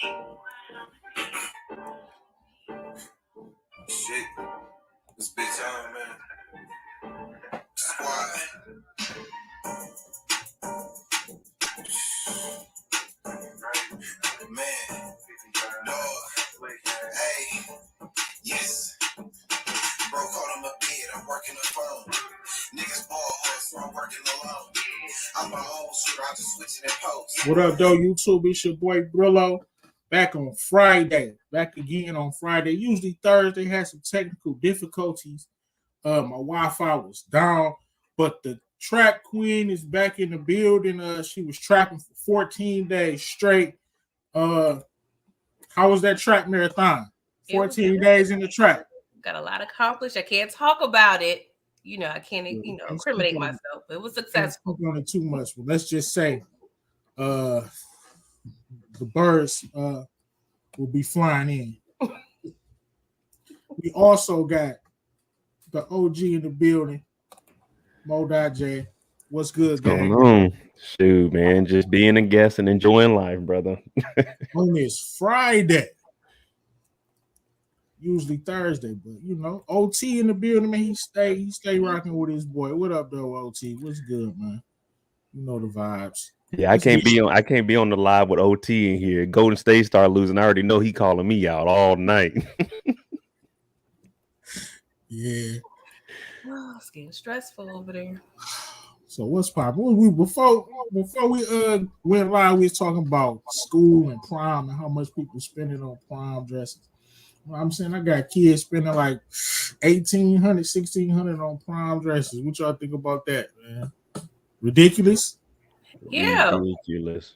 Shit. This bitch on, man. Squad. Man. Dog. Hey. Yes. Broke out on my bed. I'm working the phone. Niggas ball hard, so I'm working alone. I'm my own shooter. I just switch it and post. What up, though, YouTube? It's your boy Brillo. Back on Friday. Back again on Friday. Usually Thursday had some technical difficulties. My Wi-Fi was down, but the track queen is back in the building. She was trapping for 14 days straight. How was that track marathon? 14 days in the track. Got a lot accomplished. I can't talk about it. I can't, incriminate myself. It was successful. I'm not too much, but let's just say, the birds will be flying in. We also got the OG in the building, Mo.J. What's good, What's going on? Shoot, man, just being a guest and enjoying life, brother. On this Friday. Usually Thursday, but OT in the building, man. He stay rocking with his boy. What up, though, OT? What's good, man? You know the vibes. Yeah, I can't be on the live with OT in here. Golden State start losing. I already know he calling me out all night. Yeah. Oh, it's getting stressful over there. So what's poppin'? Before we went live, we was talking about school and prom and how much people spending on prom dresses. I'm saying I got kids spending like $1,800, $1,600 on prom dresses. What y'all think about that, man? Ridiculous? Yeah. Ridiculous.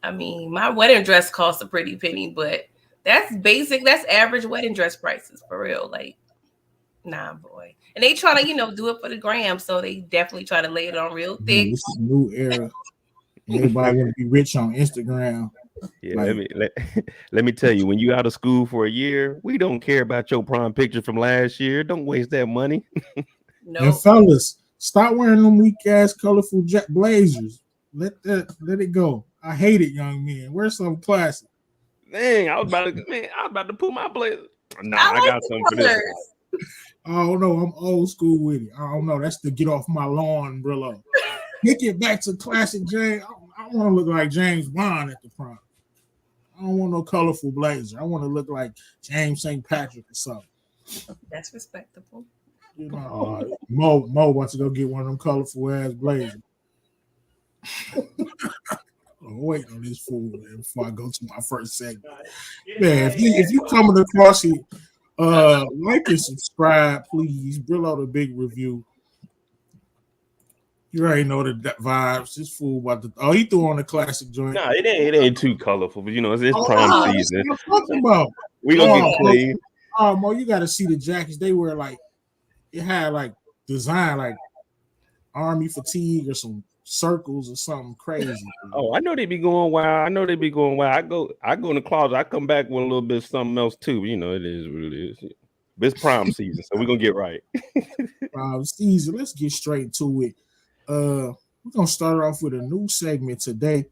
I mean, my wedding dress costs a pretty penny, but that's basic. That's average wedding dress prices for real. Like, nah, boy. And they try to, do it for the gram, so they definitely try to lay it on real thick. This is a new era. Everybody want to be rich on Instagram. Yeah, let me tell you, when you out of school for a year, we don't care about your prom picture from last year. Don't waste that money. No. And fellas, stop wearing them weak ass colorful blazers. Let it go. I hate it, young men. Wear some classic. Dang, I was about to put my blazer. Nah, I got something for this. Oh no, I'm old school with it. I don't know. That's the get off my lawn, Brillo. Take it back to classic James. I want to look like James Bond at the prom. I don't want no colorful blazer. I want to look like James St. Patrick or something. That's respectable. Mo wants to go get one of them colorful ass blazers. Wait on this fool before I go to my first segment. Man, if you coming across it, like and subscribe, please. Brillo the Big Review. You already know the vibes. This fool about to. He threw on the classic joint. Nah, it ain't too colorful, but it's prom season. What I'm talking about. We gonna get played. Oh, Mo, you got to see the jackets. They were like, it had like design like army fatigue or some circles or something crazy. Oh, I know they be going wild. I go in the closet. I come back with a little bit of something else too. It is what it is. It's prom season, so we're gonna get right. Prom season. Let's get straight to it. We're gonna start off with a new segment today.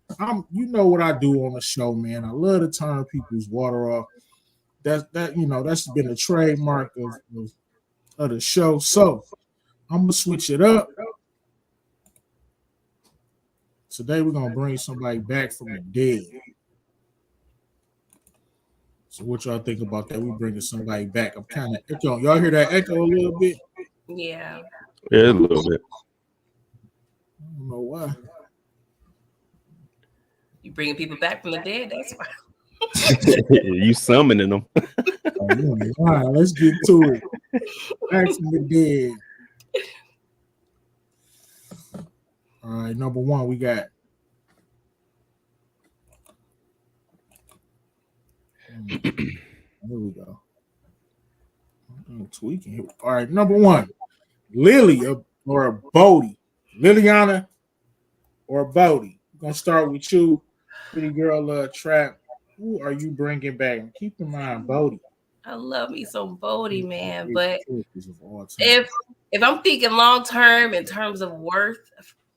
You know what I do on the show, man. I love to turn people's water off. That's been a trademark of the show. So I'm gonna switch it up. Today we're gonna bring somebody back from the dead. So what y'all think about that? We bringing somebody back. I'm kind of echo. Y'all hear that echo a little bit? Yeah. Yeah, a little bit. I don't know why. You bringing people back from the dead? That's why. You summoning them. All right, let's get to it. Back from the dead. All right, number one, we got. Here we go. I'm tweaking here. All right, number one, Lily or Bodie. Liliana or Bodie. We're gonna start with you, pretty girl. Trap. Who are you bringing back? And keep in mind, Bodie. I love me some Bodie, man. But if I'm thinking long term in terms of worth,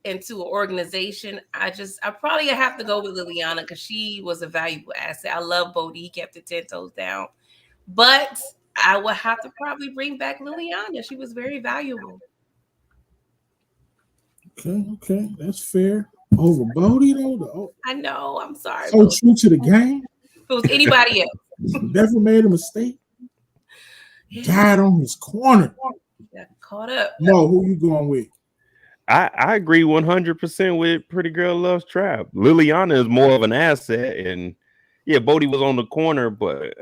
into an organization, I probably have to go with Liliana because she was a valuable asset. I love Bodie. He kept it 10 toes down. But I would have to probably bring back Liliana. She was very valuable. Okay, that's fair. Over Bodie though, I know. I'm sorry. so true to the game. If it was anybody else, Never made a mistake. Died on his corner. got caught up. No, who you going with? I agree 100% with Pretty Girl Loves Trap. Liliana is more of an asset, and yeah, Bodie was on the corner, but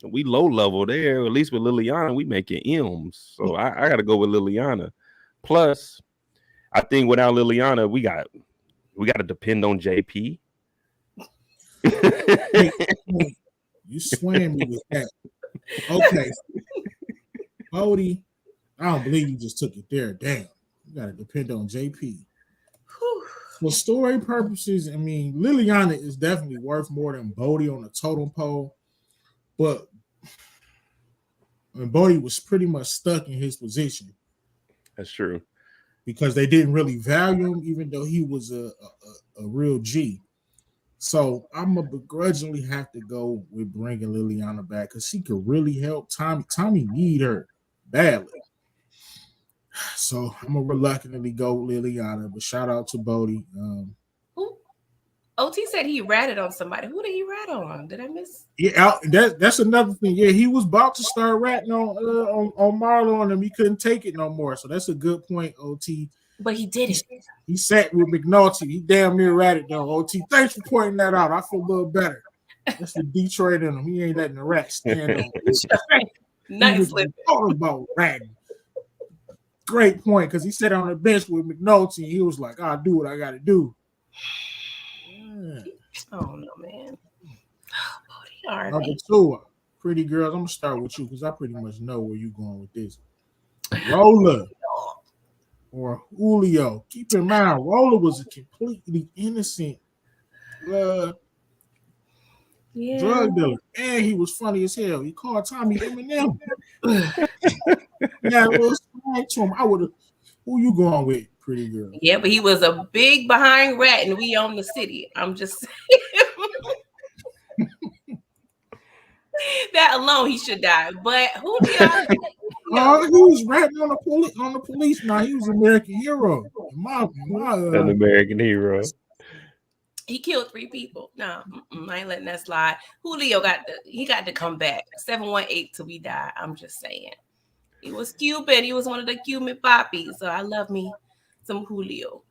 we low level there. At least with Liliana, we making M's. So I got to go with Liliana. Plus, I think without Liliana, we got to depend on JP. You swam me with that. Okay, Bodie, I don't believe you just took it there. Damn, you got to depend on JP. Whew. For story purposes, I mean, Liliana is definitely worth more than Bodie on the totem pole, but Bodie was pretty much stuck in his position. That's true. Because they didn't really value him, even though he was a real G. So I'm gonna begrudgingly have to go with bringing Liliana back because she could really help Tommy. Tommy need her badly. So I'm gonna reluctantly go with Liliana, but shout out to Bodie. Who? OT said he ratted on somebody. Who did he rat on? Did I miss? Yeah, that's another thing. Yeah, he was about to start ratting on Marlo on him. He couldn't take it no more. So that's a good point, OT. But he did it. He sat with McNulty. He damn near ratted though. OT, thanks for pointing that out. I feel a little better. That's the Detroit in him. He ain't letting the rat stand on. Right. Nice flip. All about ratting. Great point, because he sat on the bench with McNulty and he was like, I'll do what I got to do. Yeah. Oh no, man. Oh, all right. Number two, Pretty Girls. I'm gonna start with you because I pretty much know where you're going with this. Roller or Julio. Keep in mind, Roller was a completely innocent drug dealer, and he was funny as hell. He called Tommy Eminem. Yeah, a little swag to him. I would have. Who you going with, Pretty Girl? Yeah, but he was a big behind rat, and we own the city. I'm just saying. That alone, he should die. But who do y'all? He was ratting on the police. Now he was an American hero. An American hero. He killed 3 people. No, I ain't letting that slide. Julio got to come back. 718 till we die. I'm just saying. He was Cuban. He was one of the Cuban poppies. So I love me some Julio.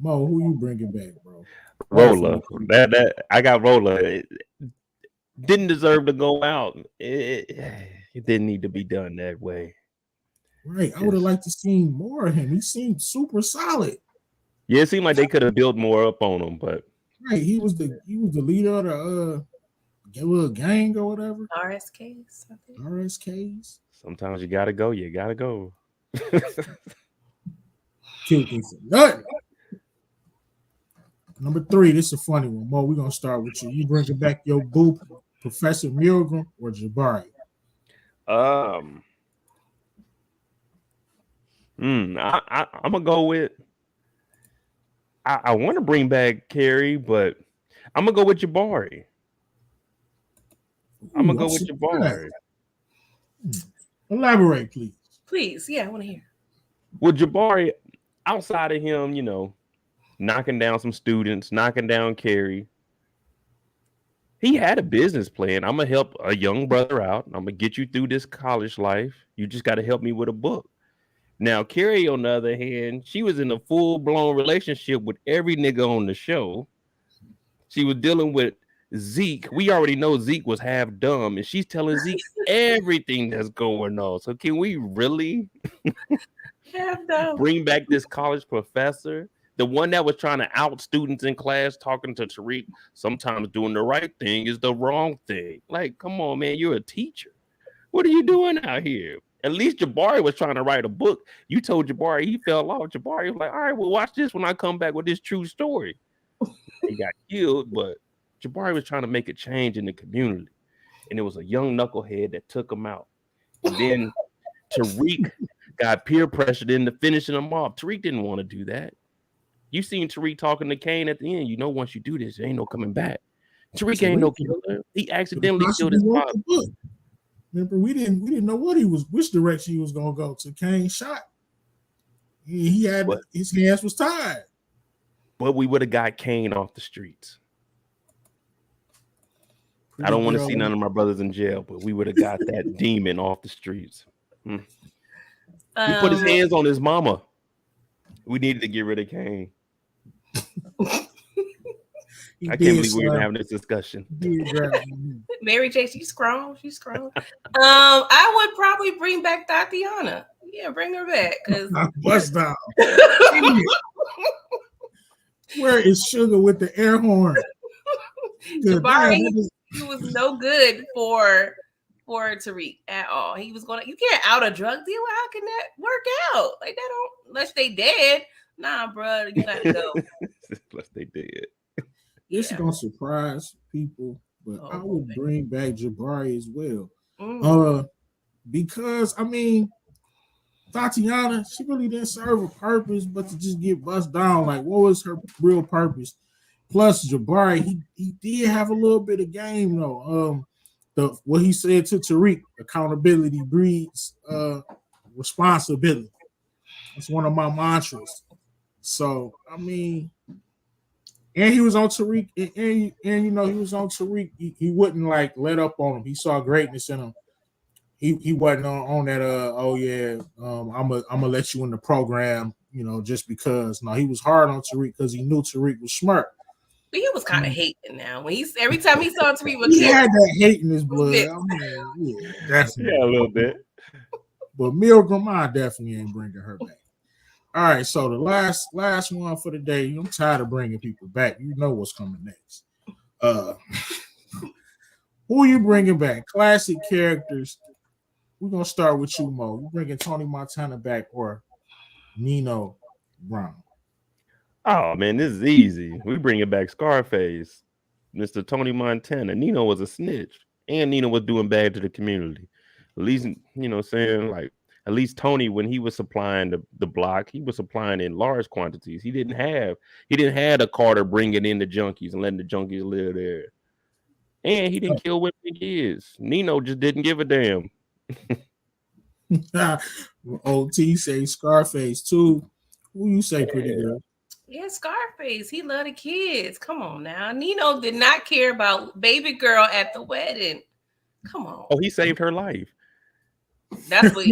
Mo, who you bringing back, bro? Roller. That I got Roller. It didn't deserve to go out. It didn't need to be done that way. Right. I would have liked to see more of him. He seemed super solid. Yeah, it seemed like they could have built more up on him, but right, he was the leader of the little gang or whatever. RSKs. I think. RSKs. Sometimes you gotta go. You gotta go. Killed me for nothing. Number 3, this is a funny one. Mo, we're gonna start with you. You bringing back your boo, Professor Milgram or Jabari? I'm gonna go with. I want to bring back Carrie, but I'm gonna go with Jabari. I'm gonna go with Jabari. Elaborate, please. Please, yeah, I want to hear. Well, Jabari, outside of him, knocking down some students, knocking down Carrie, he had a business plan. I'm gonna help a young brother out. I'm gonna get you through this college life. You just got to help me with a book. Now, Carrie, on the other hand, she was in a full-blown relationship with every nigga on the show. She was dealing with Zeke. We already know Zeke was half dumb, and she's telling Zeke everything that's going on. So can we really bring back this college professor? The one that was trying to out students in class, talking to Tariq, sometimes doing the right thing is the wrong thing. Like, come on, man, you're a teacher. What are you doing out here? At least Jabari was trying to write a book. You told Jabari he fell off. Jabari was like, all right, well, watch this when I come back with this true story. He got killed, but Jabari was trying to make a change in the community. And it was a young knucklehead that took him out. And then Tariq got peer pressured into finishing him off. Tariq didn't want to do that. You seen Tariq talking to Kane at the end. You know, once you do this, there ain't no coming back. Tariq ain't no killer. He accidentally killed his father. Remember, we didn't know which direction he was gonna go. To Kane shot. He had his hands was tied. But we would have got Kane off the streets. I don't want to see none of my brothers in jail, but we would have got that demon off the streets. He put his hands on his mama. We needed to get rid of Kane. I can't believe we're having this discussion. Mary J, she's strong. I would probably bring back Tatiana. Yeah, bring her back. Bust down. Where is Sugar with the air horn? Jabari, he was no good for Tariq at all. He was you can't out a drug dealer. How can that work out? Like that don't unless they dead. Nah, bro, you gotta go. Unless they dead. This is gonna surprise people, but I would bring back Jabari as well. Because I mean, Tatiana, she really didn't serve a purpose, but to just get bust down. Like, what was her real purpose? Plus, Jabari, he did have a little bit of game though. What he said to Tariq, accountability breeds responsibility. That's one of my mantras. So I mean. And he was on Tariq, and you know he was on Tariq. He wouldn't like let up on him. He saw greatness in him. He wasn't on that. I'm gonna let you in the program. You know, just because. No, he was hard on Tariq because he knew Tariq was smart. But he was kind of hating now. When every time he saw Tariq, he had that hate in his blood. I mean, yeah, definitely a little bit. But Milgram, I definitely ain't bringing her back. All right, so the last one for the day. I'm tired of bringing people back. You know what's coming next. Who are you bringing back? Classic characters. We're gonna start with you, Mo. You bringing Tony Montana back or Nino Brown? Oh man, this is easy. We bring it back. Scarface, Mr. Tony Montana. Nino was a snitch, and Nino was doing bad to the community. At least, you know, saying like. At least Tony, when he was supplying the block, he was supplying in large quantities. He didn't have a Carter bringing in the junkies and letting the junkies live there. And he didn't kill women and kids. Nino just didn't give a damn. OT say Scarface too. Who you say, pretty girl? Yeah, Scarface. He loved the kids. Come on now. Nino did not care about baby girl at the wedding. Come on. Oh, he saved her life. That's what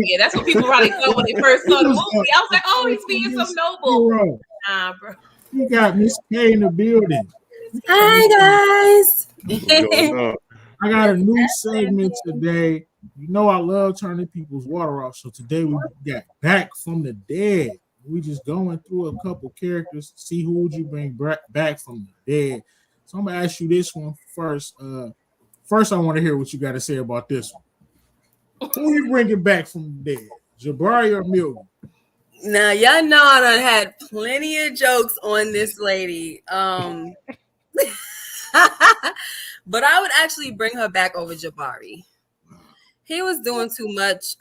people probably thought when they first saw the movie. I was like, oh, he's being so noble. Nah, bro. You got Miss K in the building. Hi, guys. I got a new segment today. You know I love turning people's water off. So today we got Back from the Dead. We just going through a couple characters, see who would you bring back from the dead. So I'm going to ask you this one first. First, I want to hear what you got to say about this one. Who you bringing back from the dead? Jabari or Milgram? Now, y'all know I done had plenty of jokes on this lady. But I would actually bring her back over Jabari. He was doing too much,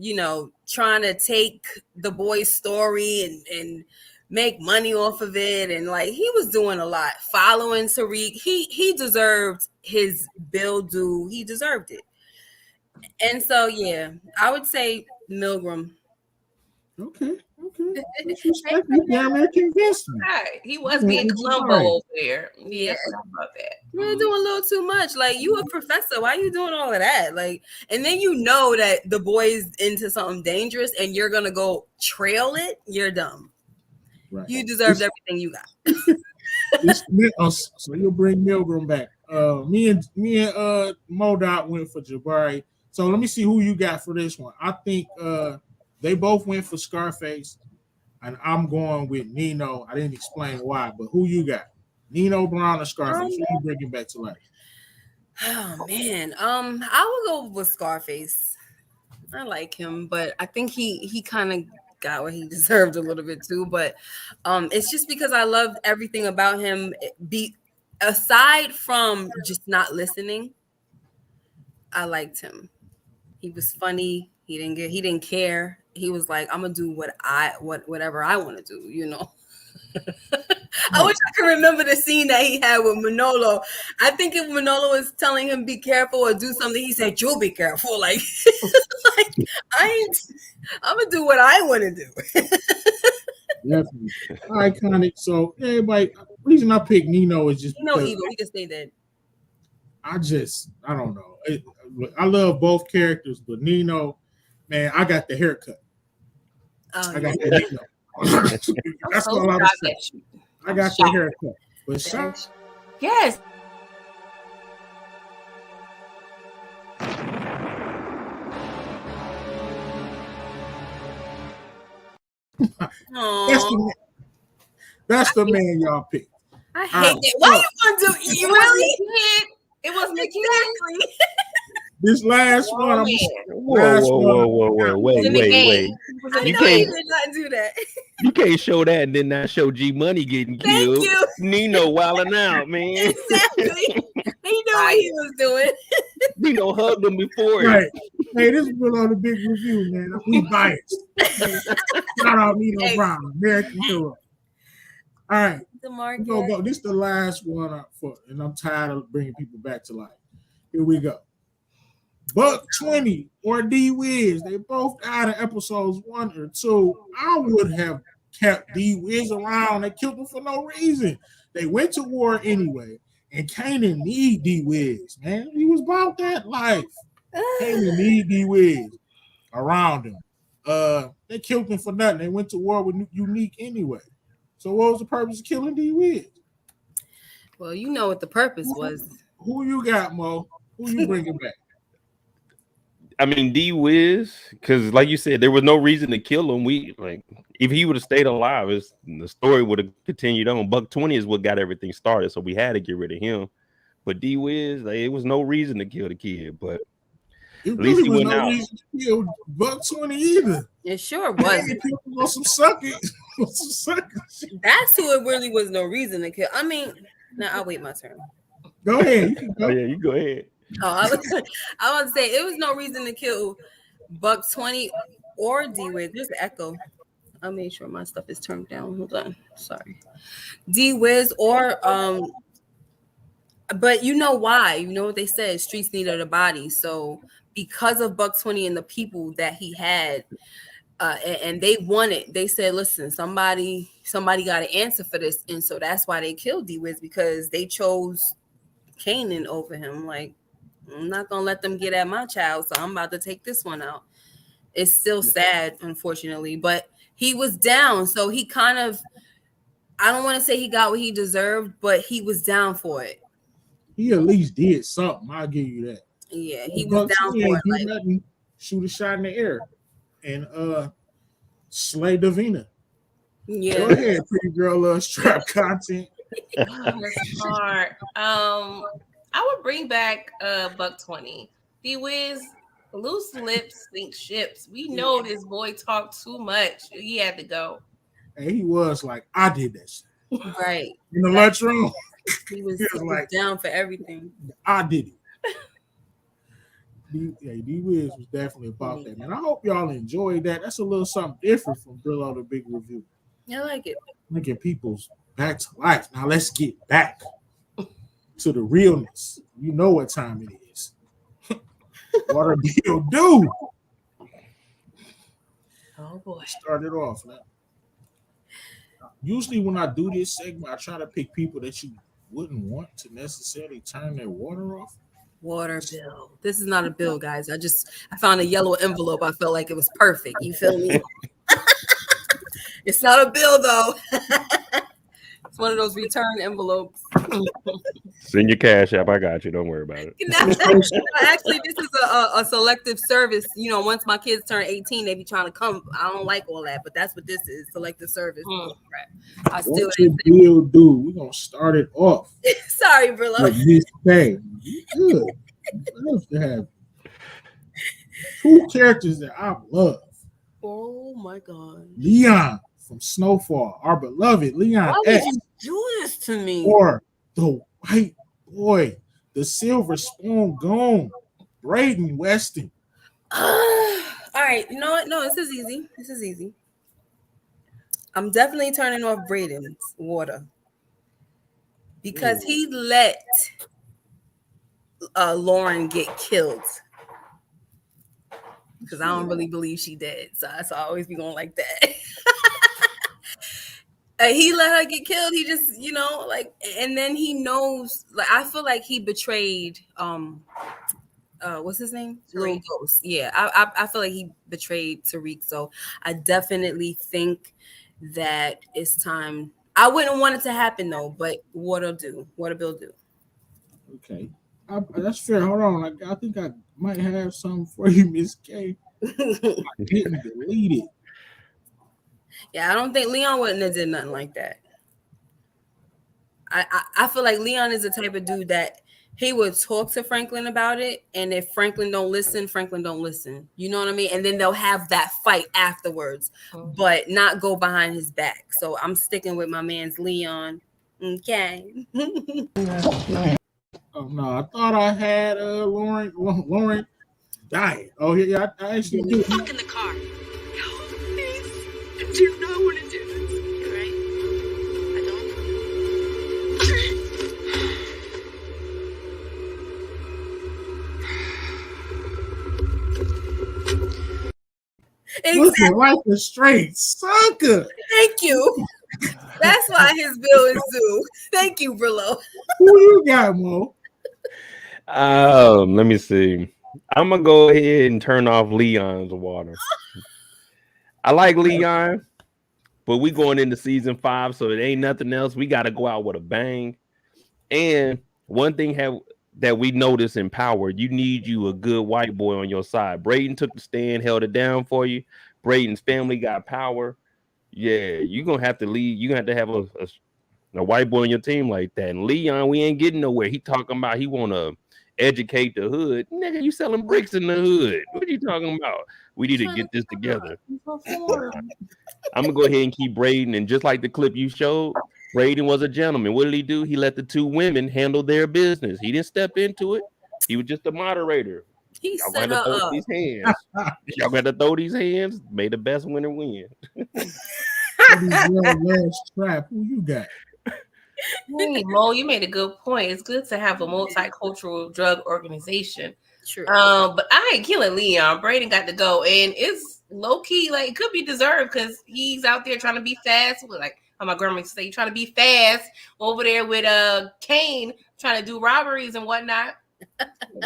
you know, trying to take the boy's story and make money off of it. And like, he was doing a lot. Following Tariq, he deserved his bill due. He deserved it. And so, yeah, I would say Milgram. Okay. You damn near convinced me. Right. He was being Columbo over there. Yeah, about that. You're doing a little too much. Like, you a professor. Why are you doing all of that? Like, and then you know that the boy's into something dangerous and you're going to go trail it. You're dumb. Right. You deserved everything you got. So you'll bring Milgram back. Me and MoDOT went for Jabari. So let me see who you got for this one. I think they both went for Scarface, and I'm going with Nino. I didn't explain why, but who you got? Nino Brown or Scarface? Who you bringing back to life? Oh man, I will go with Scarface. I like him, but I think he kind of got what he deserved a little bit too. But it's just because I loved everything about him. Aside from just not listening, I liked him. He was funny. He didn't care. he was like, I'm gonna do whatever I want to do, you know. I wish I could remember the scene that he had with Manolo. I think if Manolo was telling him be careful or do something, he said, "You'll be careful." Like, I'm gonna do what I want to do. Definitely iconic. So everybody, the reason I picked Nino is just No because evil. He can stay dead. I don't know. I love both characters, but Nino, man, I got the haircut. I got the Nino. That's all I was saying. I got the haircut. But yes. That's the man y'all picked. I hate it. Why you want to do? You really? It was exactly. This last one, whoa, wait. You did not do that. You can't show that and then not show G Money getting killed. Thank you. Nino wilding out, man. Exactly. He knew what he was doing. Nino hugged him before. Right. Hey, this is Below the Big Review, man. We biased. Shout out Nino Brown, American hero. All right. Go. This is the last one and I'm tired of bringing people back to life. Here we go. Buck 20 or D Wiz, they both died in episodes 1 or 2. I would have kept D Wiz around. They killed him for no reason. They went to war anyway, and Kanan need D Wiz, man. He was about that life. Kanan need D Wiz around him. They killed him for nothing. They went to war with Unique anyway. So what was the purpose of killing D Wiz? Well, you know what the purpose was. Who you got, Mo? Who you bringing back? I mean, D Wiz, because like you said, there was no reason to kill him. If he would have stayed alive, the story would have continued on. Buck 20 is what got everything started, so we had to get rid of him. But D Wiz, it was no reason to kill the kid. But at least he went out. Reason to kill Buck 20 either. It sure was. On some suckers. That's who it really was no reason to kill. I mean, now I'll wait my turn. Go ahead. Oh yeah, you go ahead. Oh, I was to say it was no reason to kill Buck 20 or D Wiz. There's an echo. I'll make sure my stuff is turned down. Hold on. Sorry. D Wiz or but you know why? You know what they said, streets needed a body. So because of Buck 20 and the people that he had, and they wanted, they said, listen, somebody got to answer for this. And so that's why they killed D Wiz, because they chose Kanan over him. Like, I'm not gonna let them get at my child, so I'm about to take this one out. It's still sad, unfortunately, but he was down, so he kind of, I don't want to say he got what he deserved, but he was down for it. He at least did something. I'll give you that. Yeah, he was down for it. Like, nothing, shoot a shot in the air and slay Davina. Yeah. Go ahead, pretty girl. Strap content. That's smart. I would bring back Buck 20. D Wiz, loose lips sink ships. We know this boy talked too much. He had to go. And he was like, I did this. Right. In the lunchroom. He was like down for everything. I did it. D Wiz was definitely about that, man. I hope y'all enjoyed that. That's a little something different from Below the Big Review. I like it. Making people's back to life. Now let's get back to the realness. You know what time it is. What a deal do. Oh boy. Start it off, man. Usually when I do this segment, I try to pick people that you wouldn't want to necessarily turn their water off. Water bill. This is not a bill, guys. I found a yellow envelope. I felt like it was perfect. You feel me? It's not a bill though. It's one of those return envelopes. Send your cash app. I got you. Don't worry about it. Actually, this is a selective service. You know, once my kids turn 18, they be trying to come. I don't like all that, but that's what this is, selective service. I still what your deal do? We're going to start it off. Sorry, Brillo. Like this day. Good. I love to have two characters that I love. Oh, my God. Leon from Snowfall, our beloved Leon Why X. would you do this to me? Or the white boy, the silver spoon goon, Braden Weston. All right, right, you know what? No, this is easy. This is easy. I'm definitely turning off Braden's water because he let Lauren get killed. Because I don't really believe she did, so I always be going like that. He let her get killed. He just, like, and then he knows. Like, I feel like he betrayed. What's his name? Lil Ghost. Yeah, I feel like he betrayed Tariq. So I definitely think that it's time. I wouldn't want it to happen though, but what'll Bill do? Okay, that's fair. Hold on, I think I might have something for you, Miss K. I didn't delete it. Yeah, I don't think Leon wouldn't have did nothing like that. I feel like Leon is the type of dude that he would talk to Franklin about it, and if Franklin don't listen, Franklin don't listen. You know what I mean? And then they'll have that fight afterwards, but not go behind his back. So I'm sticking with my man's Leon. Okay. Oh no, I thought I had Lauren dying. Oh yeah, I actually do. Fuck in the car. No, please. I do not want to do this. You're right. I don't. Looking like a straight sucker. Thank you. That's why his bill is due. Thank you, Brillo. Who you got, Mo? Let me see. I'm gonna go ahead and turn off Leon's water. I like Leon, but we going into season 5, so it ain't nothing else. We got to go out with a bang. And one thing that we notice in Power, you need you a good white boy on your side. Braden took the stand, held it down for you. Braden's family got power. Yeah, you're gonna have to lead. You're gonna have to have a white boy on your team like that. And Leon, we ain't getting nowhere. He talking about he wanna educate the hood. Nigga, you selling bricks in the hood. What are you talking about? We need to get this together. I'm gonna go ahead and keep Braden. And just like the clip you showed, Braden was a gentleman. What did he do? He let the 2 women handle their business. He didn't step into it. He was just a moderator. He Y'all set got her to throw up. these hands. Y'all got to throw these hands. May the best winner win. Last trap. Who you got? Hey, Mo, you made a good point. It's good to have a multicultural drug organization. True. But I ain't killing Leon. Braden got to go, and it's low key. Like, it could be deserved because he's out there trying to be fast. Like how my grandma used to say, trying to be fast over there with Kane, trying to do robberies and whatnot.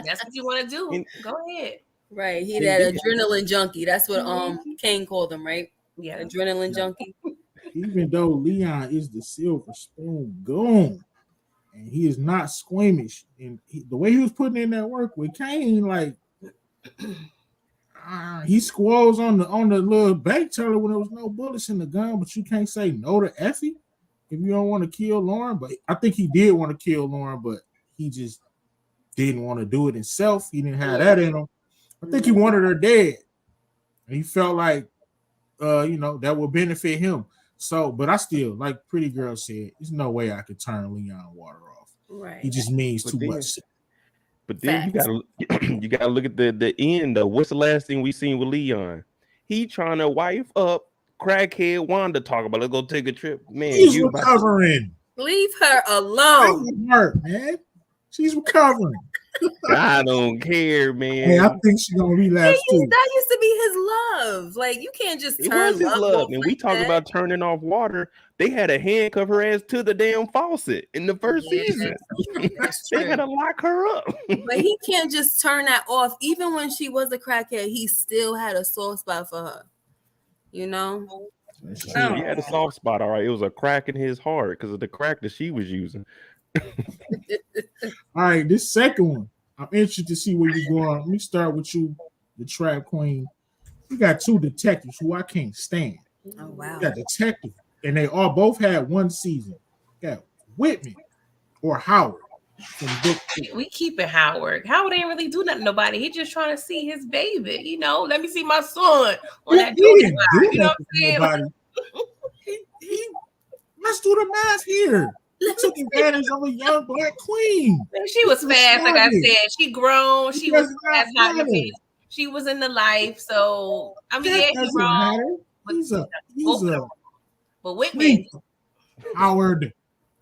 That's what you want to do. Go ahead. Right. He that adrenaline junkie. That's what Kane called him, right? Yeah, adrenaline junkie. Even though Leon is the silver spoon goon, and he is not squeamish, and the way he was putting in that work with Kane, like he squalls on the little bank teller when there was no bullets in the gun, but you can't say no to Effie if you don't want to kill Lauren. But I think he did want to kill Lauren, but he just didn't want to do it himself. He didn't have that in him. I think he wanted her dead. And he felt like that would benefit him. So, but I still, like Pretty Girl said, there's no way I could turn Leon water off. Right. He just means too much. But then you gotta look at the end though. What's the last thing we seen with Leon? He trying to wife up crackhead Wanda, talk about let's go take a trip. Man, she's recovering. Leave her alone. Hurt, man. She's recovering. I don't care, man. Hey, I think she's gonna relapse too. That used to be his love. Like, you can't just turn his love. And we talk about turning off water. They had to handcuff her ass to the damn faucet in the first season. They had to lock her up. But he can't just turn that off. Even when she was a crackhead, he still had a soft spot for her. You know? He had a soft spot. All right, it was a crack in his heart because of the crack that she was using. All right, this second one, I'm interested to see where you're going. Let me start with you, the trap queen. You got 2 detectives who I can't stand. Oh wow! You got detective, and they both had 1 season. You got Whitman or Howard from book 2. We keep it Howard. Howard ain't really do nothing to nobody. He just trying to see his baby. You know, let me see my son on that door. You know what I'm saying? Let's do the math here. He took advantage of a young black queen. She was fast, like I said. She grown. She she was in the life. So I mean, That yeah, he doesn't wrong. matter. He's a But Whitman, queen. Howard.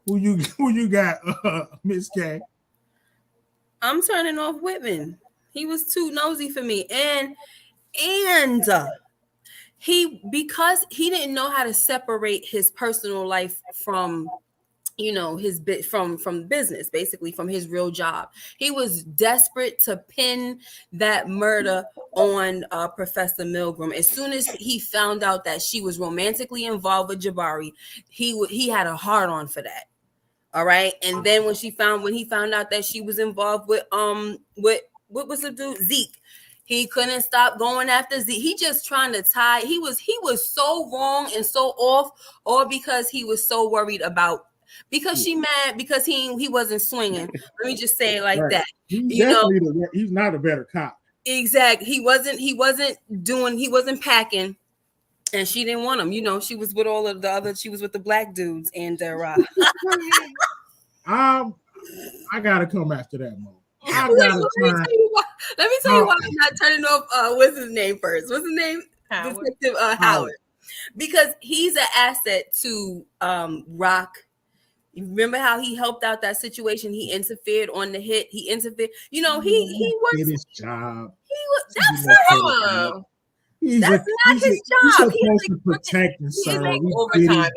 Who you got, Miss K? I'm turning off Whitman. He was too nosy for me, and because he didn't know how to separate his personal life from his bit from business, basically from his real job. He was desperate to pin that murder on Professor Milgram. As soon as he found out that she was romantically involved with Jabari, he had a hard on for that. All right. And then when he found out that she was involved with what was the dude? Zeke. He couldn't stop going after Zeke. He just trying to tie. He was so wrong and so off, or because he was so worried about, because she mad because he wasn't swinging. Let me just say it like that. He's definitely he's not a better cop. Exactly. He wasn't packing. And she didn't want him. She was with all of the other. She was with the black dudes, and I gotta come after that, Mo. Let me tell you why I'm not turning off. What's his name first? What's his name? Howard. Detective Howard. Because he's an asset to Rock. You remember how he helped out that situation? He interfered on the hit. He interfered. He worked his job. That's not his job. He's supposed to protect himself. Like overtime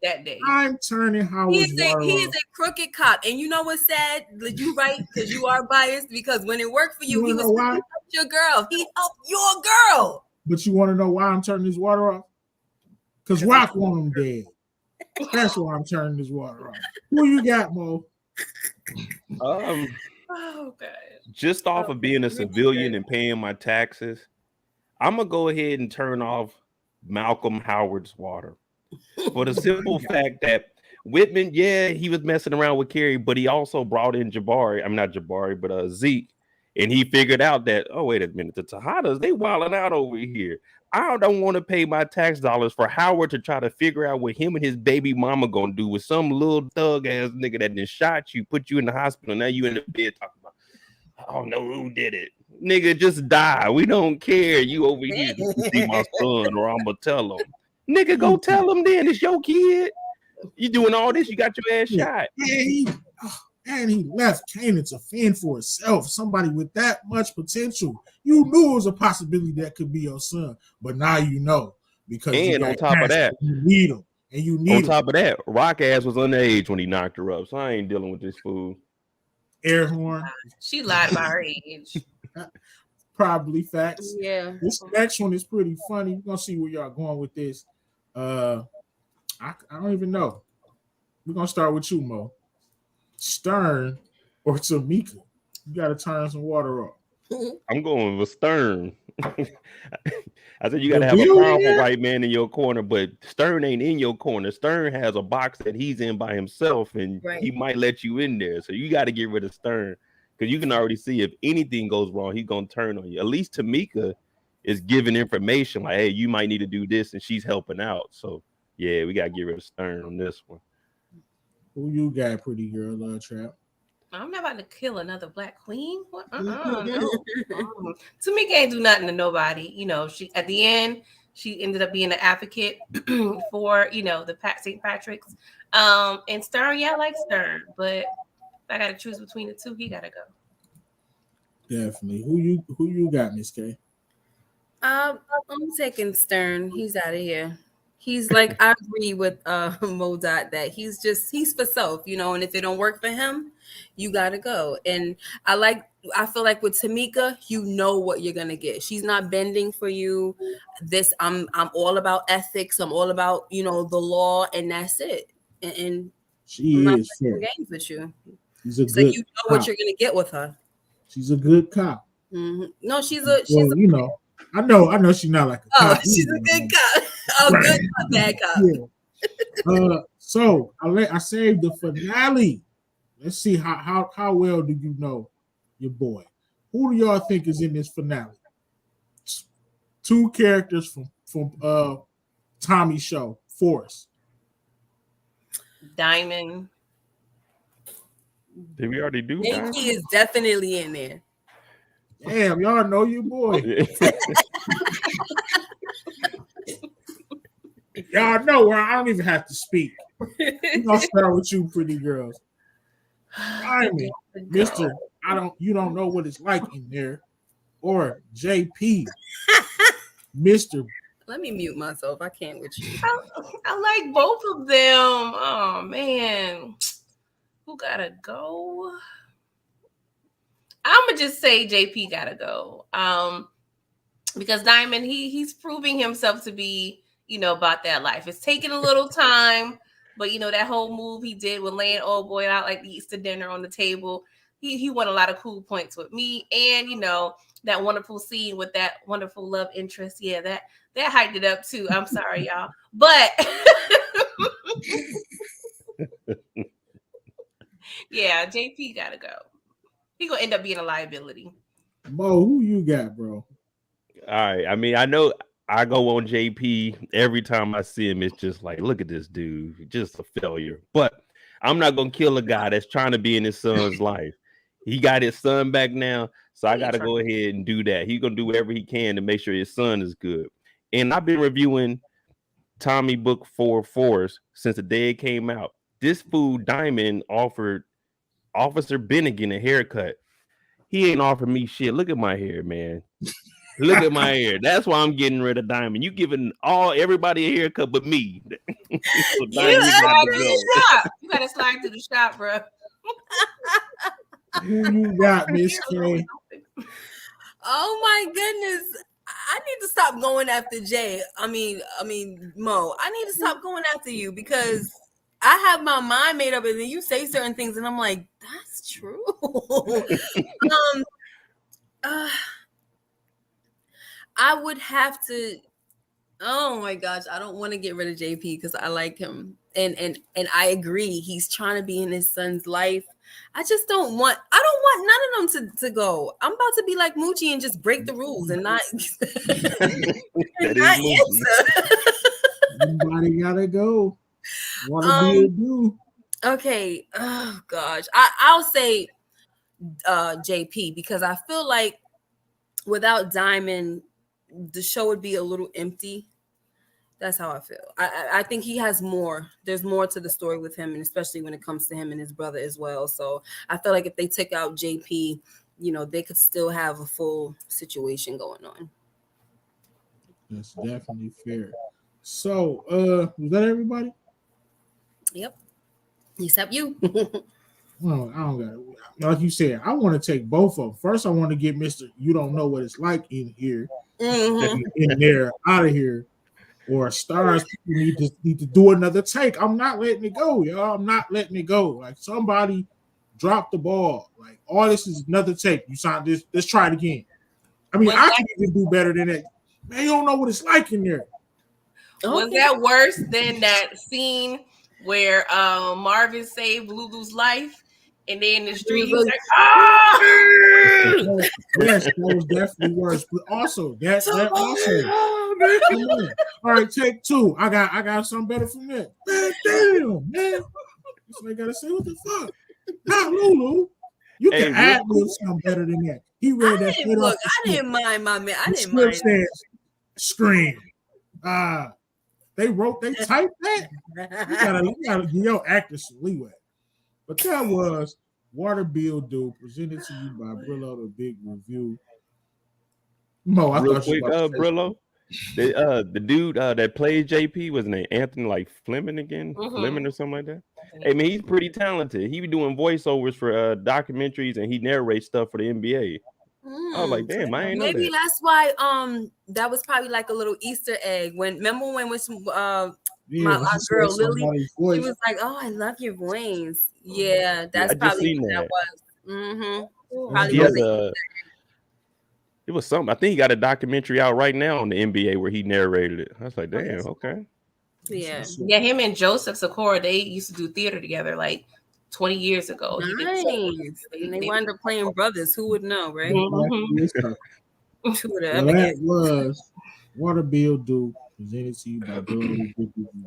that day. I'm turning Howard. He is a crooked cop, and you know what's sad? You right, because you are biased. Because when it worked for you, he was helping your girl. He helped your girl. But you want to know why I'm turning his water off? Because Rock want him dead. That's why I'm turning his water off. Who you got, Mo? Oh God! Just off of being a civilian and paying my taxes, I'm gonna go ahead and turn off Malcolm Howard's water for the simple fact that Whitman, yeah, he was messing around with Carrie, but he also brought in Jabari. I'm not Jabari, but Zeke, and he figured out that, oh, wait a minute, the Tejadas, they wilding out over here. I don't want to pay my tax dollars for Howard to try to figure out what him and his baby mama gonna do with some little thug ass nigga that then shot you, put you in the hospital. Now you in the bed talking about, I don't know who did it. Nigga, just die. We don't care. You over here to see my son, or I'm gonna tell him. Nigga, go tell him then. It's your kid. You doing all this, you got your ass shot. And he left Kanan to fend for himself. Somebody with that much potential. You knew it was a possibility that could be your son, but now you know, because and on top of that, you need him. And you need on top of that, Rock ass was underage when he knocked her up. So I ain't dealing with this fool. Air horn. She lied about her age. Probably facts. Yeah. This next one is pretty funny. We're gonna see where y'all going with this. I don't even know. We're gonna start with you, Mo. Stern or Tamika? You gotta turn some water off. I'm going with Stern. I said you gotta have a powerful white man in your corner, but Stern ain't in your corner. Stern has a box that he's in by himself, and he might let you in there. So you got to get rid of Stern, because you can already see if anything goes wrong, he's gonna turn on you. At least Tamika is giving information like, hey, you might need to do this, and she's helping out. So yeah, we gotta get rid of Stern on this one. Who you got, pretty girl, Trap? I'm not about to kill another black queen. What? No. Tamika ain't do nothing to nobody. She at the end, she ended up being an advocate for the St. Patrick's. And Stern, yeah, I like Stern, but if I gotta choose between the two, he gotta go. Definitely. Who you got, Miss K? I'm taking Stern. He's out of here. He's like, I agree with Modot that he's for self, and if it don't work for him, you gotta go. And I feel like with Tamika, you know what you're gonna get. She's not bending for you. I'm all about ethics. I'm all about the law, and that's it. And she is fair. Games with you. She's a so good you know cop. what you're gonna get with her. She's a good cop. Mm-hmm. No, I know she's not like a cop. She's a good cop. Good cop, bad cop. Yeah. So I saved the finale. Let's see how well do you know your boy? Who do y'all think is in this finale? Two characters from Tommy's show, Forrest. Diamond. Did we already do that? He is definitely in there. Damn, y'all know your boy. Y'all know where I don't even have to speak. We're gonna start with you, pretty girls. Diamond, Mr. You don't know what it's like in there. Or JP, Mr. Let me mute myself. I can't with you. I like both of them. Oh man, who gotta go? I'm gonna just say JP gotta go. Because Diamond, he's proving himself to be, about that life. It's taking a little time, but that whole move he did with laying old boy out like the Easter dinner on the table. He won a lot of cool points with me, and that wonderful scene with that wonderful love interest. Yeah, that hyped it up too. I'm sorry, y'all, but yeah, JP gotta go. He gonna end up being a liability. Mo, who you got, bro? All right. I mean, I know I go on JP every time I see him. It's just like, look at this dude, just a failure. But I'm not gonna kill a guy that's trying to be in his son's life. He got his son back now, so I gotta go ahead and do that. He's gonna do whatever he can to make sure his son is good. And I've been reviewing Tommy Book 4 Force since the day it came out. This fool Diamond offered Officer Bennigan a haircut. He ain't offered me shit. Look at my hair, man. Look at my hair. That's why I'm getting rid of Diamond. You giving everybody a haircut but me. So You gotta slide through the shop, bro. Who you got, Miss K? Oh my goodness. I need to stop going after Jay. I mean, Mo, I need to stop going after you because I have my mind made up and then you say certain things and I'm like, that's true. I would have to. Oh my gosh, I don't want to get rid of JP because I like him, and I agree. He's trying to be in his son's life. I don't want none of them to go. I'm about to be like Moochie and just break the rules and not. Somebody gotta go. What do you do? Okay. Oh gosh, I'll say JP because I feel like without Diamond, the show would be a little empty. That's how I feel. I think he has more. There's more to the story with him, and especially when it comes to him and his brother as well. So I feel like if they took out JP, they could still have a full situation going on. That's definitely fair. So, was that everybody? Yep. Except you. Well, I don't got it. Like you said, I want to take both of them. First, I want to get Mr. You don't know what it's like in here, in there, out of here, or stars. People need to do another take. I'm not letting it go, y'all. I'm not letting it go. Like somebody dropped the ball. Like all this is another take. You signed this. Let's try it again. I mean, I can even do better than that. Man, you don't know what it's like in there. Was that worse than that scene where Marvin saved Lulu's life? And then the street, he's like, yes, that was definitely worse. But also, that also. All right, take two. I got something better from that. Man, damn, man. So I gotta say, what the fuck? Not Lulu. You can add something better than that. He read that straight off the script. I didn't mind my man. I didn't mind. The script says, "Scream." They typed that. You gotta give your actors some leeway. But that was Water Bill Do, presented to you by Brillo, the Big Review. Mo, I thought you were Brillo. The dude that played JP was named Anthony Fleming again, Fleming or something like that. Hey man, he's pretty talented. He be doing voiceovers for documentaries and he narrates stuff for the NBA. I was like, damn, I ain't know that. Maybe that's why that was probably like a little Easter egg. Remember when my girl Lily, she was like, "Oh, I love your voice." Yeah, that's probably what that was. Probably it was something. I think he got a documentary out right now on the NBA where he narrated it. I was like, damn, okay. Yeah, him and Joseph Sikora, they used to do theater together like 20 years ago. Nice. And they wound up playing brothers. Who would know, right? That was Water Bill Do, presented to you by Bill.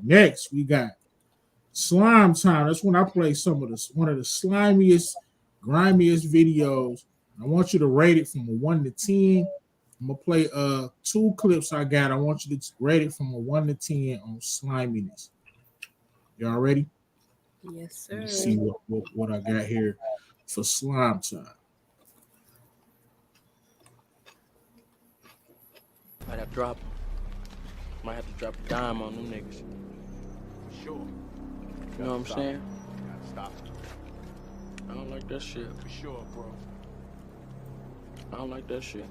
Next, we got Slime Time. That's when I play one of the slimiest, grimiest videos I want you to rate it from a 1 to 10. I'm gonna play 2 clips I got. I want you to rate it from a 1 to 10 on sliminess. Y'all ready? Yes, sir. Let me see what I got here for slime time. Might have to drop 'em. Might have to drop a dime on them niggas. Sure. You know what I'm saying? Gotta stop. I don't like that shit. For sure, bro. I don't like that shit.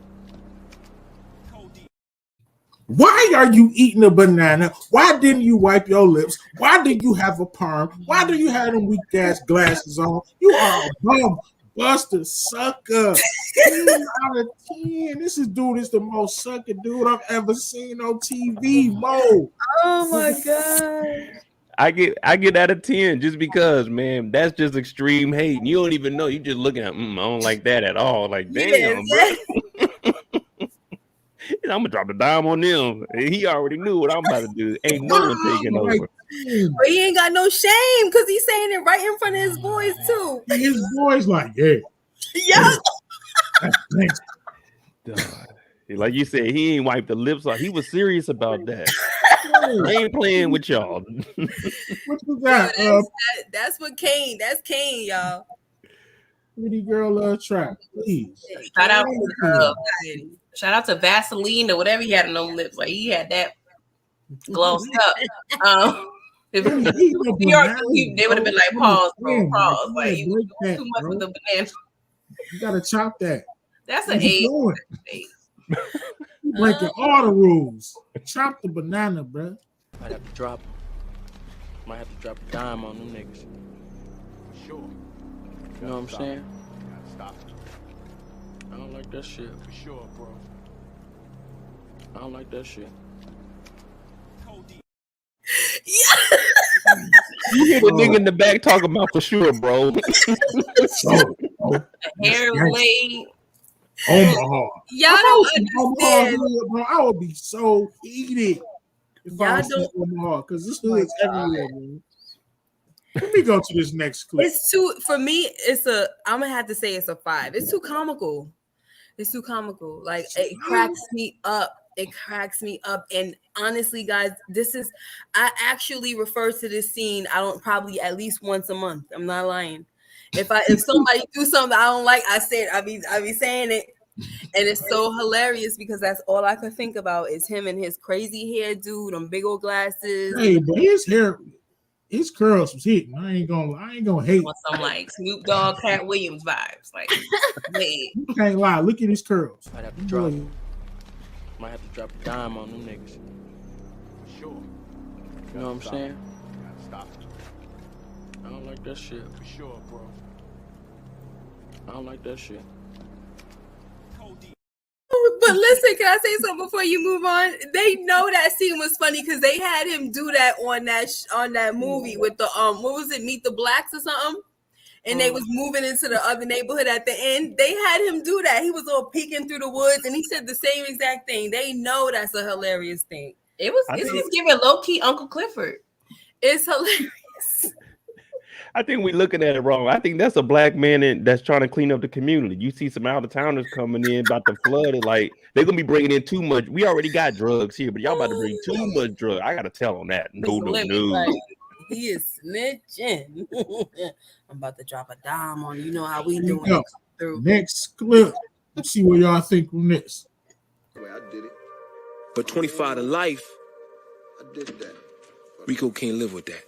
Why are you eating a banana? Why didn't you wipe your lips? Why did you have a perm? Why do you have them weak ass glasses on? You are a bum buster sucker. 10 out of 10. This dude is the most sucker dude I've ever seen on TV. Mo. Oh my god. I get out of 10 just because, man, that's just extreme hate. And you don't even know. You just looking at, I don't like that at all. Like, damn, bro. I'm gonna drop the dime on them. He already knew what I'm about to do. Ain't no one taking over. But he ain't got no shame because he's saying it right in front of his boys too. And his boys like, yeah. Yeah. Thanks. Like you said, he ain't wiped the lips off. He was serious about that. I ain't playing with y'all. What you got? That's what Kane. That's Kane, y'all. Pretty girl trap, please. Shout out to Vaseline or whatever he had on those lips. Like he had that glossed up. If they would have been like, pause, bro, pause. Like he was doing too much with the banana. You gotta chop that. That's an 8. You breaking all the rules. Chop the banana, bro. Might have to drop 'em. Might have to drop a dime on them niggas. Sure. You know what I'm saying? Gotta stop. I don't like that shit. For sure, bro. I don't like that shit. Yeah. You hear the nigga in the back talking about for sure, bro. Hair laid. Omaha. Y'all don't Omaha, understand. bro. I would be so heated if I Y'all was in don't. Omaha because this hood's everywhere, man. Let me go to this next clip. It's too for me. I'm gonna have to say it's a 5. It's too comical. It's too comical. Like it cracks me up. It cracks me up. And honestly, guys, I actually refer to this scene. I don't probably at least once a month. I'm not lying. If somebody do something I don't like, I be saying it. And it's so hilarious because that's all I could think about is him and his crazy hair dude, them big old glasses. Hey, but his curls was hitting. I ain't gonna hate. Some like Snoop Dogg, Cat Williams vibes. Like, you can't lie. Look at his curls. Might have to drop 'em. Might have to drop a dime on them niggas. Sure. You know what I'm saying? Gotta stop. I don't like that shit. For sure, bro. I don't like that shit. But listen, can I say something before you move on? They know that scene was funny because they had him do that on that movie with the what was it, Meet the Blacks or something? And they was moving into the other neighborhood at the end. They had him do that. He was all peeking through the woods, and he said the same exact thing. They know that's a hilarious thing. It was giving low key Uncle Clifford. It's hilarious. I think we're looking at it wrong. I think that's a black man that's trying to clean up the community. You see some out of towners coming in about the flood. Like they're gonna be bringing in too much. We already got drugs here, but y'all about to bring too much drugs. I gotta tell them that. No. Right. He is snitching. I'm about to drop a dime on you. Know how we doing it. Next clip. Let's see what y'all think from this. I did it. But 25 to life, I did that. Rico can't live with that.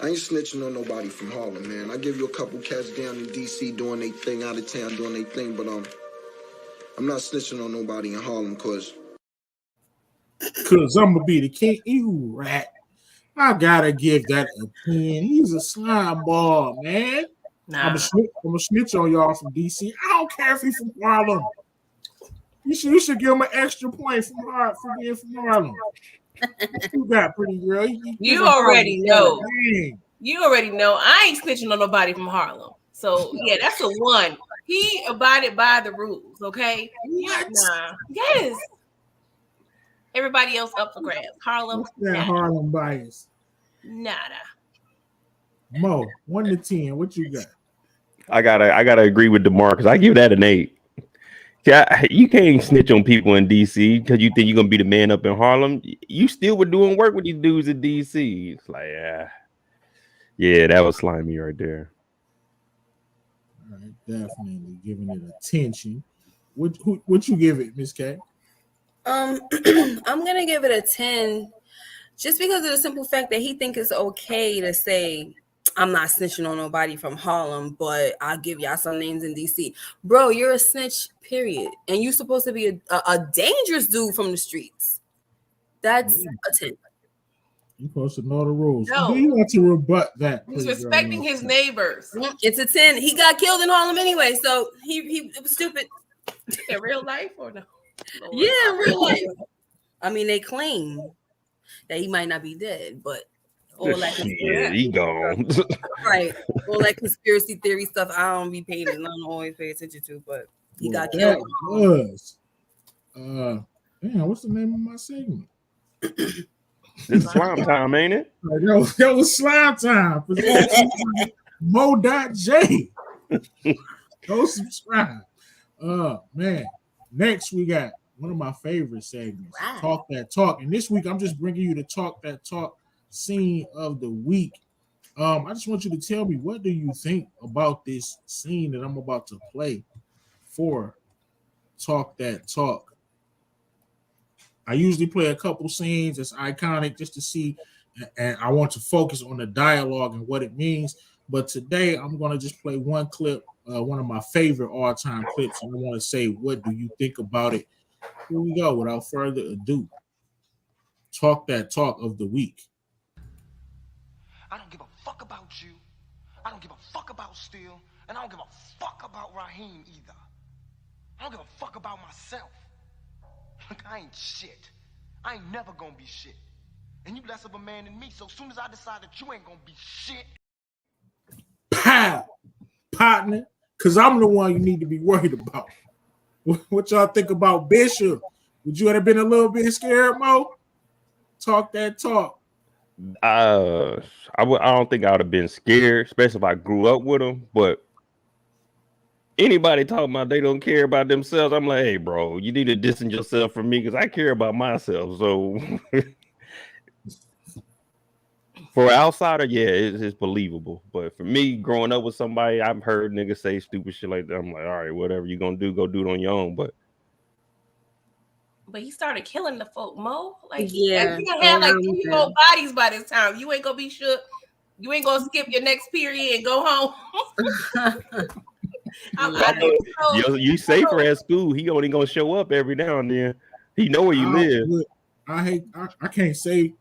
I ain't snitching on nobody from Harlem, man. I give you a couple cats down in D.C. doing their thing, out of town doing their thing, but I'm not snitching on nobody in Harlem, cause I'm gonna be the king. You rat. I gotta give that a 10. He's a slime ball, man. Nah. I'm a snitch on y'all from DC. I don't care if he's from Harlem. You should give him an extra point for being from Harlem. You got pretty girl. You already know. You already know. I ain't snitching on nobody from Harlem. So yeah, that's a 1. He abided by the rules. Okay. What? Nah. Yes. Everybody else up for grabs. Harlem. What's that Harlem bias? Nada. Mo, 1 to 10. What you got? I gotta agree with DeMarcus. I give that an 8. Yeah, you can't snitch on people in DC because you think you're gonna be the man up in Harlem. You still were doing work with these dudes in DC. It's like, yeah, that was slimy right there. All right, definitely giving it attention. What you give it, Miss K? I'm gonna give it a 10, just because of the simple fact that he think it's okay to say I'm not snitching on nobody from Harlem, but I'll give y'all some names in DC. Bro, you're a snitch, period, and you're supposed to be a dangerous dude from the streets. That's a 10. You supposed to know the rules. No. Do you want to rebut that? He's please, respecting girl? his neighbors. It's a 10. He got killed in Harlem anyway, so he it was stupid. In real life or no? Lord. Yeah, in real life. I mean, they claim that he might not be dead, but all that Yeah, he gone. right, all that conspiracy theory stuff. I don't be paying. I don't always pay attention to, but he got That killed. was. Damn, what's the name of my segment? This is slime time, ain't it? That was slime time. Mo.J. Go subscribe. Man. Next, we got one of my favorite segments, Wow. Talk That Talk. And this week, I'm just bringing you the Talk That Talk scene of the week. I just want you to tell me, what do you think about this scene that I'm about to play for Talk That Talk? I usually play a couple scenes that's iconic just to see, and I want to focus on the dialogue and what it means. But today, I'm going to just play one clip, one of my favorite all-time clips, and I want to say, what do you think about it? Here we go. Without further ado, Talk That Talk of the week. I don't give a fuck about you. I don't give a fuck about Steel, and I don't give a fuck about Raheem either. I don't give a fuck about myself. Look, I ain't shit. I ain't never gonna be shit. And you less of a man than me, so as soon as I decide that you ain't gonna be shit. Pow! Partner, because I'm the one you need to be worried about. What y'all think about Bishop? Would you have been a little bit scared, Mo? Talk that talk. I don't think I would have been scared, especially if I grew up with him. But anybody talking about they don't care about themselves, I'm like, hey, bro, you need to distance yourself from me because I care about myself. So for an outsider, yeah, it's believable. But for me, growing up with somebody, I've heard niggas say stupid shit like that. I'm like, all right, whatever you're gonna do, go do it on your own. But he started killing the folk, Mo. Like, Yeah. he had like 2 year old bodies by this time. You ain't gonna be shook. You ain't gonna skip your next period and go home. You safer at school. He only gonna show up every now and then. He know where you live. I can't say.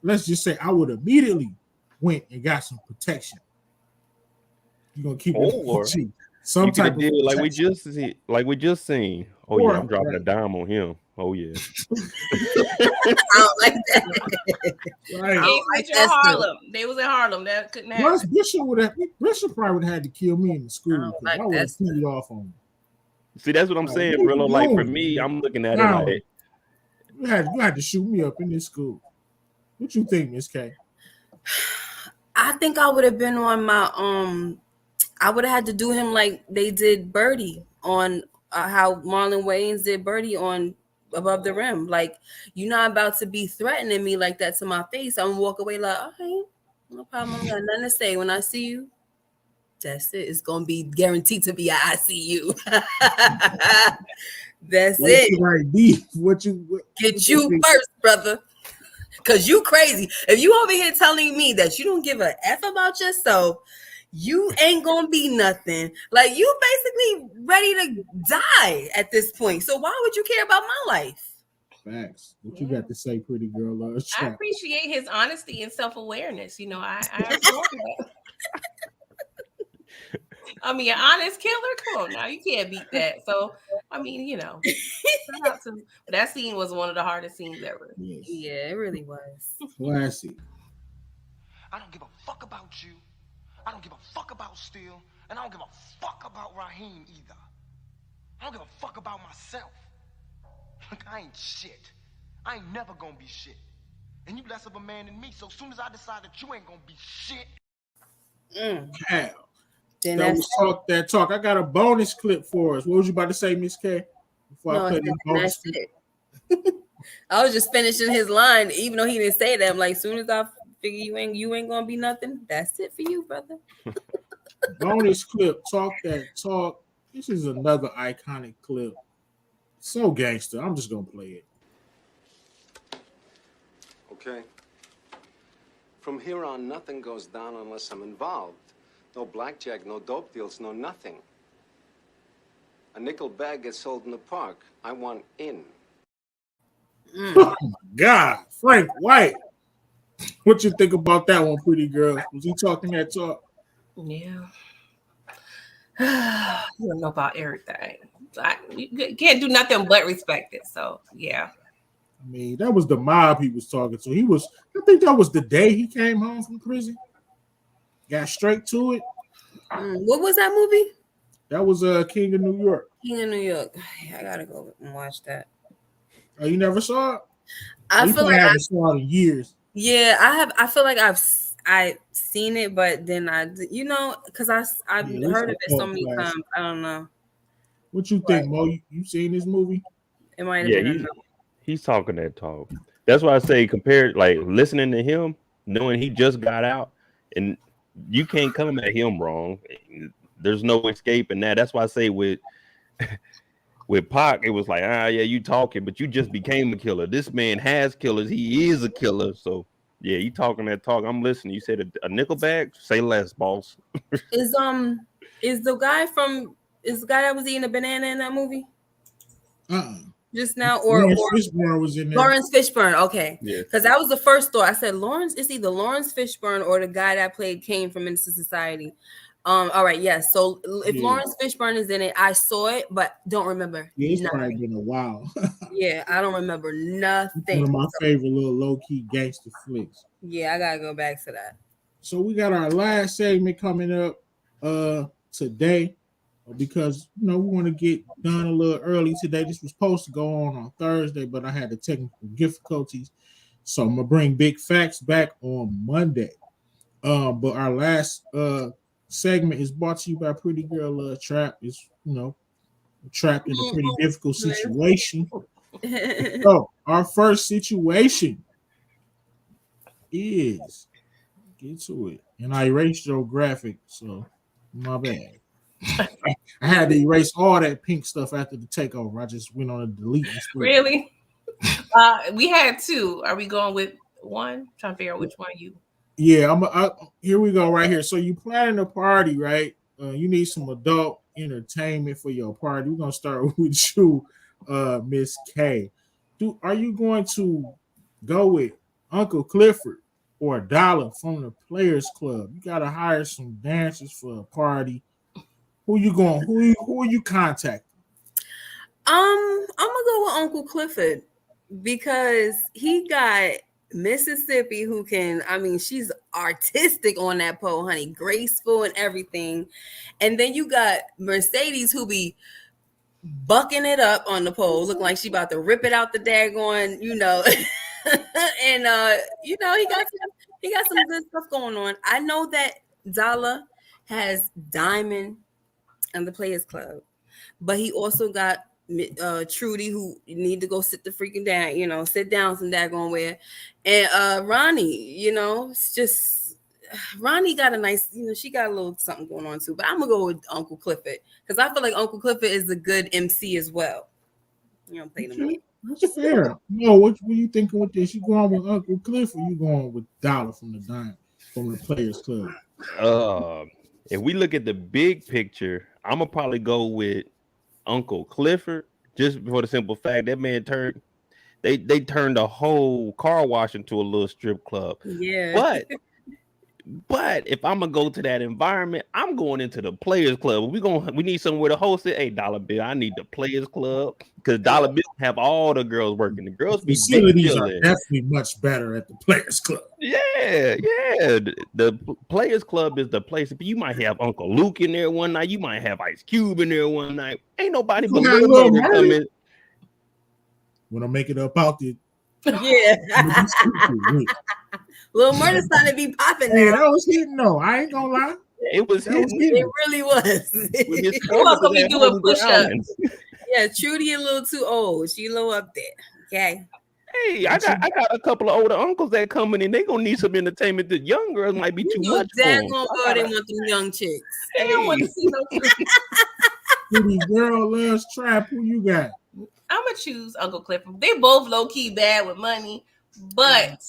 Let's just say I would immediately went and got some protection. You're gonna keep it some type of deal like we protection. just seen. Oh yeah, I'm dropping a dime on him. Oh yeah. I don't like that. Right. Harlem. They was in Harlem. That couldn't happen. Plus, Bishop probably would have had to kill me in the school. I would have peeled off on him. See, that's what I'm saying, Brillo. Like for me, I'm looking at it like you had to shoot me up in this school. What you think, Miss K? I think I would have been on my I would have had to do him like they did Birdie on how Marlon Wayans did Birdie on Above the Rim. Like, you're not about to be threatening me like that to my face. I'm gonna walk away like, all right, no problem. I got nothing to say. When I see you, that's it. It's gonna be guaranteed to be I see you. That's it. Get you first, brother. Cause you crazy. If you over here telling me that you don't give a F about yourself, you ain't gonna be nothing. Like, you basically ready to die at this point. So why would you care about my life? Facts. What you got to say, pretty girl? I appreciate his honesty and self-awareness. You know, I adore that. I mean, an honest killer. Come on now, you can't beat that. So, I mean, you know, that scene was one of the hardest scenes ever. Yes. Yeah, it really was. Classy. I don't give a fuck about you. I don't give a fuck about Steel, and I don't give a fuck about Raheem either. I don't give a fuck about myself. Look, I ain't shit. I ain't never gonna be shit. And you less of a man than me, so as soon as I decide that you ain't gonna be shit. Cal. Then That that's was Talk That Talk. I got a bonus clip for us. What was you about to say, Miss K? Before no, I play this bonus that's clip? it. I was just finishing his line, even though he didn't say that. I'm like, soon as I figure you ain't gonna be nothing, that's it for you, brother. Bonus clip, Talk That Talk. This is another iconic clip. So gangster. I'm just gonna play it. Okay. From here on, nothing goes down unless I'm involved. No blackjack, no dope deals, no nothing. A nickel bag gets sold in the park. I want in. Oh my God, Frank White. What you think about that one, pretty girl? Was he talking that talk? Yeah. You don't know about everything. You can't do nothing but respect it. So yeah. I mean, that was the mob he was talking to. I think that was the day he came home from prison. Got straight to it. What was that movie? That was King of New York. King of New York. I gotta go and watch that. Oh, you never saw it? I feel like I haven't saw it in years. Yeah, I have. I feel like I've seen it, but then because I've heard of it so many times. I don't know. What you think, Mo? You seen this movie? It might have been. He's talking that talk. That's why I say compared, like listening to him, knowing he just got out, and you can't come at him wrong. There's no escaping that. That's why I say with Pac, it was like, yeah, you talking, but you just became a killer. This man has killers. He is a killer. So yeah, you talking that talk. I'm listening. You said a nickel bag. Say less, boss. Is the guy that was eating a banana in that movie? Just now, Lawrence Fishburne was in there. Lawrence Fishburne, okay. Yeah. Because that was the first thought. I said it's either Lawrence Fishburne or the guy that played Kane from Menace to Society. All right, yes. So if Lawrence Fishburne is in it, I saw it, but don't remember. Yeah, it's probably been a while. Yeah, I don't remember nothing. One of my favorite little low-key gangster flicks. Yeah, I gotta go back to that. So we got our last segment coming up today, because we want to get done a little early today. This was supposed to go on Thursday, but I had the technical difficulties, so I'm gonna bring Big Facts back on Monday. But our last segment is brought to you by Pretty Girl Trap. Is trapped in a pretty difficult situation. So our first situation is, get to it, and I erased your graphic, so my bad. I had to erase all that pink stuff after the takeover. I just went on a delete. Really? We had two. Are we going with one? Trying to figure out which one you. Yeah, here we go right here. So you planning a party, right? You need some adult entertainment for your party. We're gonna start with you, Miss K. Are you going to go with Uncle Clifford or Dollar from the Players Club? You gotta hire some dancers for a party. Who you going? Who are you contacting? I'm gonna go with Uncle Clifford because he got Mississippi who can, she's artistic on that pole, honey, graceful and everything. And then you got Mercedes who be bucking it up on the pole, looking like she about to rip it out the daggone, and he got some good stuff going on. I know that Dollar has Diamond and the Players Club, but he also got Trudy, who need to go sit the freaking down, sit down some daggone where, and Ronnie, it's just Ronnie got a nice, she got a little something going on too. But I'm gonna go with Uncle Clifford because I feel like Uncle Clifford is a good MC as well. Play them. That's fair. No, what were you thinking with this? You going with Uncle Clifford or you going with Dollar from the Players Club? If we look at the big picture, I'm gonna probably go with Uncle Clifford, just for the simple fact that man turned the whole car wash into a little strip club. Yeah. But if I'm gonna go to that environment, I'm going into the Players Club. We need somewhere to host it. Hey, Dollar Bill, I need the Players Club because Dollar Bill have all the girls working. The girls be facilities are definitely much better at the Players Club. Yeah. The Players Club is the place. You might have Uncle Luke in there one night. You might have Ice Cube in there one night. Ain't nobody but Lil Murder coming. When I make it up out there. Yeah. Lil Murder's trying to be popping now. That was hitting though. I ain't gonna lie. It was his It music. really was. With his Who else gonna be that doing Holly push-ups? Brown. Yeah, Trudy a little too old. She a little up there. Okay. Hey, I got a couple of older uncles that coming in. They gonna need some entertainment. The young girls might be too You much for dad them. gonna go. They want them young chicks. They don't want to see no Trudy girl loves trap. Who you got? I'm gonna choose Uncle Clifford. They both low key bad with money, but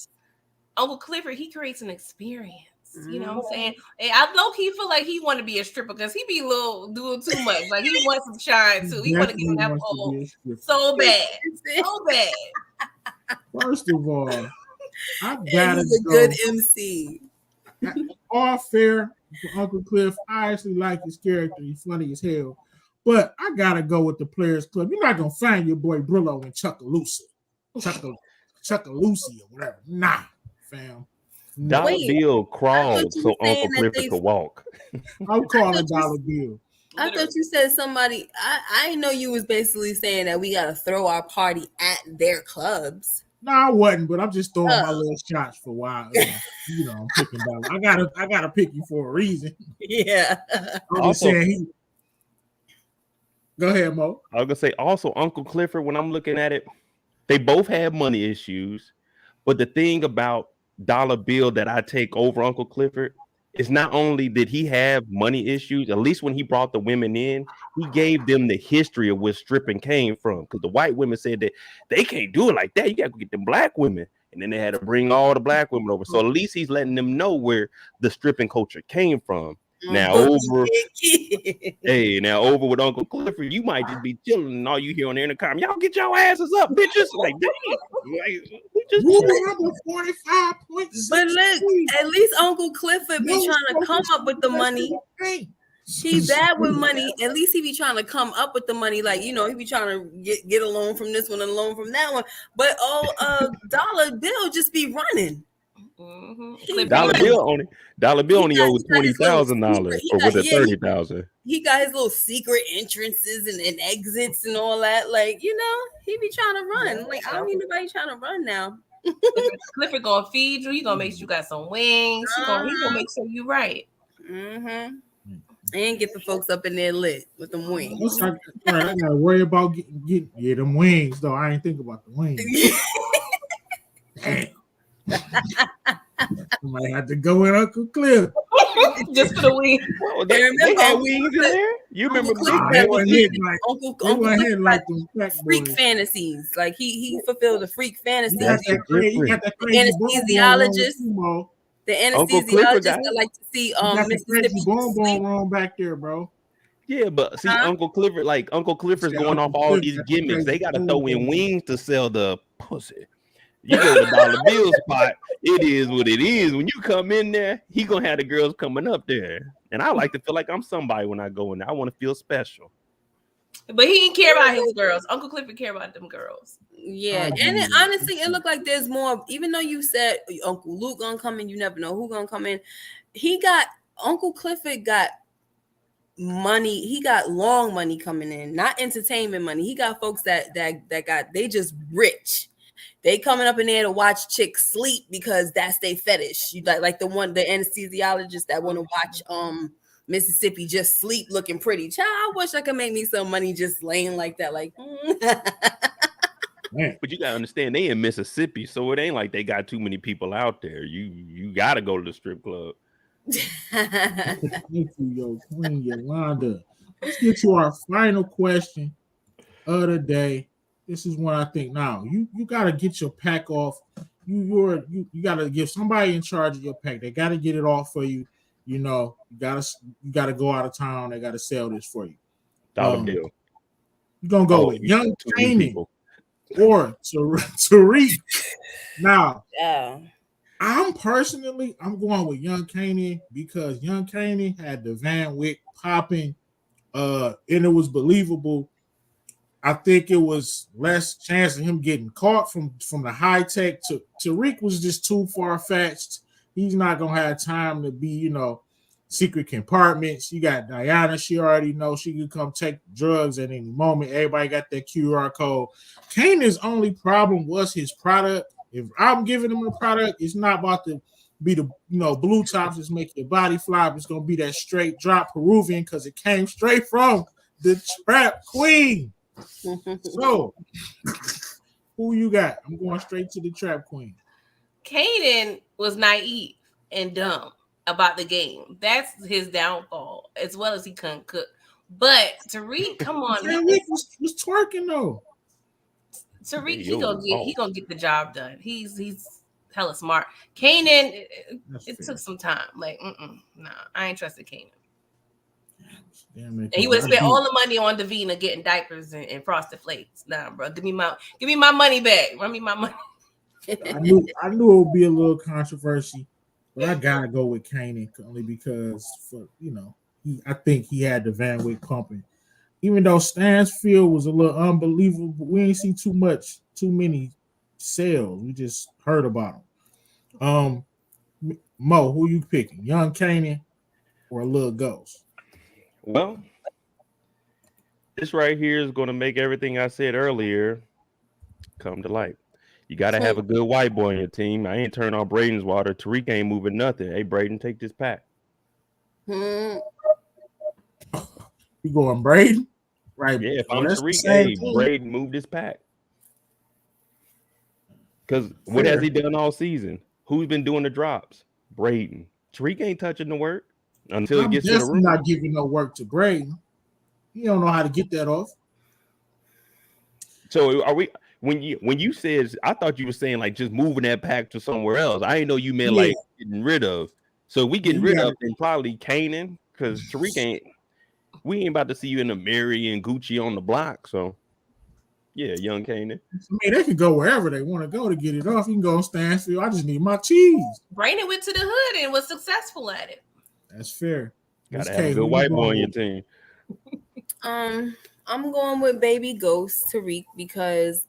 Uncle Clifford, he creates an experience. You know what I'm saying? And I low key feel like he want to be a stripper because he be doing too much. Like he wants some shine too. He want to get in that pole so bad, so bad. First of all, I And gotta he's a go. good MC. All fair for Uncle Cliff. I actually like his character. He's funny as hell. But I gotta go with the Players Club. You're not gonna find your boy Brillo in Chuckaloosa or whatever. Nah, fam. Dollar Bill crawled you so were saying Uncle that Clifford they- could walk. I'm calling Dollar Bill. I thought you said somebody. I know you was basically saying that we gotta throw our party at their clubs. No, I wasn't, but I'm just throwing my little shots for a while. You know, I'm picking Dollar. I gotta pick you for a reason. Yeah. I'm just saying Go ahead, Mo. I was gonna say also Uncle Clifford. When I'm looking at it, they both have money issues, but the thing about Dollar Bill that I take over Uncle Clifford is not only did he have money issues, at least when he brought the women in, he gave them the history of where stripping came from. Because the white women said that they can't do it like that. You got to get them black women. And then they had to bring all the black women over. So at least he's letting them know where the stripping culture came from. Now over with Uncle Clifford, you might just be chilling and all you hear on the intercom, y'all get your asses up, bitches. Like, damn, like, we just 45 points. But look, at least Uncle Clifford be trying to come up with the money. He bad with money. At least he be trying to come up with the money. Like, you know, he be trying to get a loan from this one and a loan from that one. But Dollar Bill just be running. Dollar Bill only owed $20,000 or was it $30,000? He got his little secret entrances and exits and all that. Like, you know, he be trying to run. Like, I don't need nobody trying to run now. Clifford gonna feed you. He gonna make sure you got some wings. He gonna make sure you right. Mm-hmm. And get the folks up in there lit with them wings. I gotta worry about getting them wings though. I ain't think about the wings. Damn. I might have to go with Uncle Cliff. Just for the wings. Well, they had wings in there. You remember freak fantasies. Like he fulfilled the freak fantasies. The anesthesiologist. The anesthesiologist I like to see Mississippi boom wrong back there, bro. Yeah, but see, Uncle Clifford's going off all these gimmicks. They gotta throw in wings to sell the pussy. You go to Dollar Bill spot, it is what it is. When you come in there, he gonna have the girls coming up there. And I like to feel like I'm somebody when I go in there. I want to feel special. But he didn't care about his girls. Uncle Clifford care about them girls. Yeah, and honestly, it looked like there's more. Even though you said Uncle Luke gonna come in, you never know who gonna come in. Uncle Clifford got money. He got long money coming in, not entertainment money. He got folks that they just rich. They coming up in there to watch chicks sleep because that's their fetish. You like the anesthesiologist that want to watch Mississippi just sleep looking pretty. Child, I wish I could make me some money just laying like that. Like, But you gotta understand they in Mississippi, so it ain't like they got too many people out there. You gotta go to the strip club. Thank you, yo, Queen Yolanda. Let's get to our final question of the day. This is what I think. Now you gotta get your pack off. You gotta give somebody in charge of your pack. They gotta get it off for you. You know, you gotta go out of town. They gotta sell this for you. Dollar Bill. You're gonna go with Young Canaan or Tariq. Now, I'm going with Young Canaan because Young Canaan had the Van Wyck popping, and it was believable. I think it was less chance of him getting caught from the high tech. Tariq was just too far fetched. He's not gonna have time to be, secret compartments. You got Diana. She already knows she could come take drugs at any moment. Everybody got that QR code. Kanan's only problem was his product. If I'm giving him a product, it's not about the be the blue tops just make your body flop. It's gonna be that straight drop Peruvian because it came straight from the Trap Queen. So who you got? I'm going straight to the Trap Queen. Kanan was naive and dumb about the game. That's his downfall, as well as he couldn't cook. But Tariq, come on, Tariq was twerking though. Tariq, he gonna get the job done. He's hella smart. Kanan, it took some time. Like, nah, I ain't trusted Kanan. And he would have spent all the money on Davina getting diapers and frosted flakes. Nah, bro, give me my money back. Run me my money. I knew it would be a little controversy, but I gotta go with Kanan only because I think he had the Van Wick pumping. Even though Stansfield was a little unbelievable, we ain't see too many sales. We just heard about him. Mo, who you picking? Young Kanan or Lil Ghost? Well, this right here is going to make everything I said earlier come to light. You got to have a good white boy on your team. I ain't turning on Braden's water. Tariq ain't moving nothing. Hey, Braden, take this pack. You going Braden? Right. Yeah, if I'm Tariq, hey, Braden, move this pack. Because what has he done all season? Who's been doing the drops? Braden. Tariq ain't touching the work until he gets to the room. Not giving no work to Braden. He don't know how to get that off. So are we? When you said, I thought you were saying like just moving that pack to somewhere else. I didn't know you meant like getting rid of. So we getting rid of and probably Kanan because Tariq ain't. We ain't about to see you in the Mary and Gucci on the block. So yeah, young Kanan. I mean, they can go wherever they want to go to get it off. You can go on Stansfield. I just need my cheese. Brandon went to the hood and was successful at it. That's fair. Gotta have a good white boy on your team. I'm going with Baby Ghost Tariq because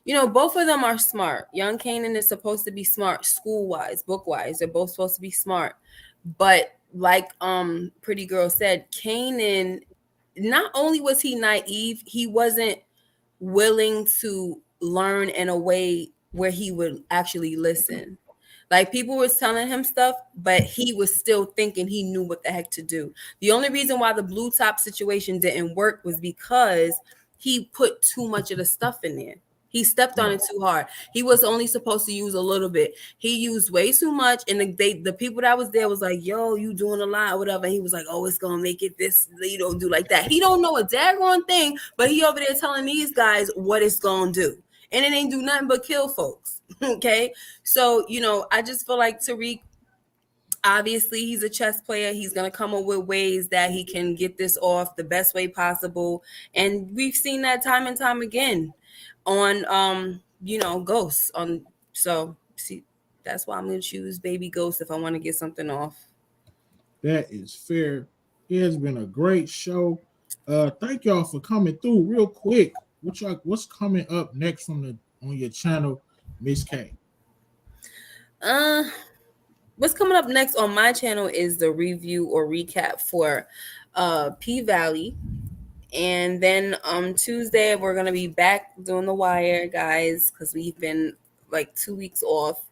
both of them are smart. Young Kanan is supposed to be smart school-wise, book-wise. They're both supposed to be smart. But like Pretty Girl said, Kanan, not only was he naive, he wasn't willing to learn in a way where he would actually listen. Like people were telling him stuff, but he was still thinking he knew what the heck to do. The only reason why the blue top situation didn't work was because he put too much of the stuff in there. He stepped on it too hard. He was only supposed to use a little bit. He used way too much, and the people that was there was like, "Yo, you doing a lot, or whatever." And he was like, "Oh, it's gonna make it this. You don't do like that." He don't know a daggone thing, but he over there telling these guys what it's gonna do, and it ain't do nothing but kill folks. Okay, so I just feel like Tariq. Obviously, he's a chess player. He's going to come up with ways that he can get this off the best way possible. And we've seen that time and time again on Ghosts on. So see, that's why I'm going to choose Baby Ghost if I want to get something off. That is fair. It has been a great show. Thank y'all for coming through real quick. What's coming up next on your channel, Miss K? What's coming up next on my channel is the review or recap for P-Valley. And then on Tuesday, we're going to be back doing The Wire, guys, because we've been like 2 weeks off.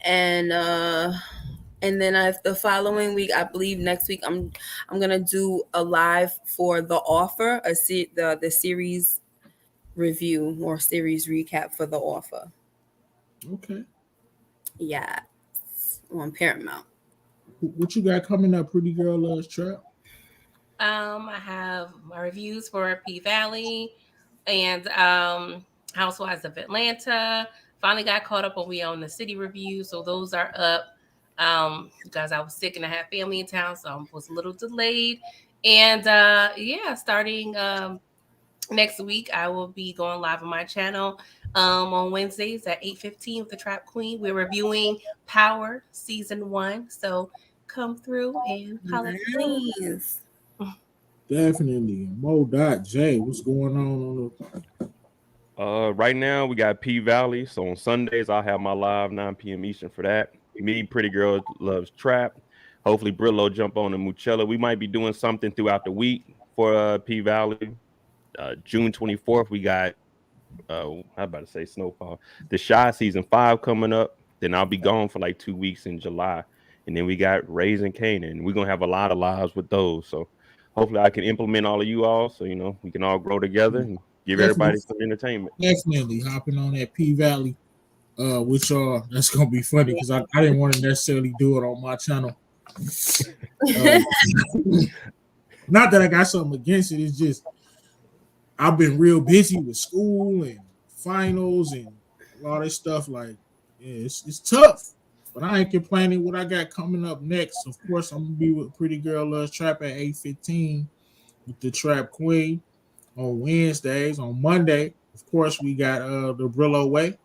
And then the following week, I believe next week, I'm going to do a live for The Offer, the series review or series recap for The Offer. Okay. Yeah. On Paramount. What you got coming up, Pretty Girl Loves Trap? I have my reviews for P-Valley and Housewives of Atlanta. Finally got caught up on We Own the City review, so those are up. Because I was sick and I had family in town, so I was a little delayed. And starting next week, I will be going live on my channel on Wednesdays at 8:15 with the Trap Queen. We're reviewing Power Season 1. So come through and holla, please. Definitely. Mo.J, what's going on the right now we got P-Valley. So on Sundays, I'll have my live 9 p.m. Eastern for that. Me, Pretty Girl Loves Trap. Hopefully Brillo jump on the Mucella. We might be doing something throughout the week for P-Valley. June 24th, we got I'm about to say Snowfall. The Shy Season 5 coming up. Then I'll be gone for like 2 weeks in July. And then we got Raising Canaan. We're gonna have a lot of lives with those. So hopefully I can implement all of you all so we can all grow together and give everybody some entertainment. Definitely hopping on that P Valley. Which that's gonna be funny because I didn't want to necessarily do it on my channel. Not that I got something against it, it's just I've been real busy with school and finals and all this stuff. Like, yeah, it's tough, but I ain't complaining. What I got coming up next, of course, I'm gonna be with Pretty Girl Loves Trap at 8:15 with the Trap Queen on Wednesdays. On Monday, of course, we got the Brillo Way.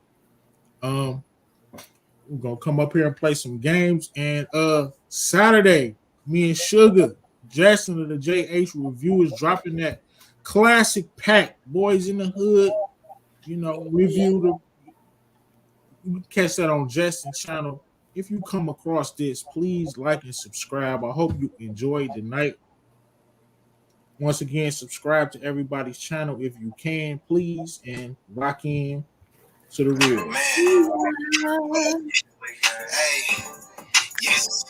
We're gonna come up here and play some games. And Saturday, me and Sugar Jackson of the JH Review is dropping that classic pack, Boys in the Hood. Review you can catch that on Justin's channel. If you come across this, please like and subscribe. I hope you enjoyed the night. Once again, subscribe to everybody's channel if you can, please, and lock in to the real. Man. Hey, yes.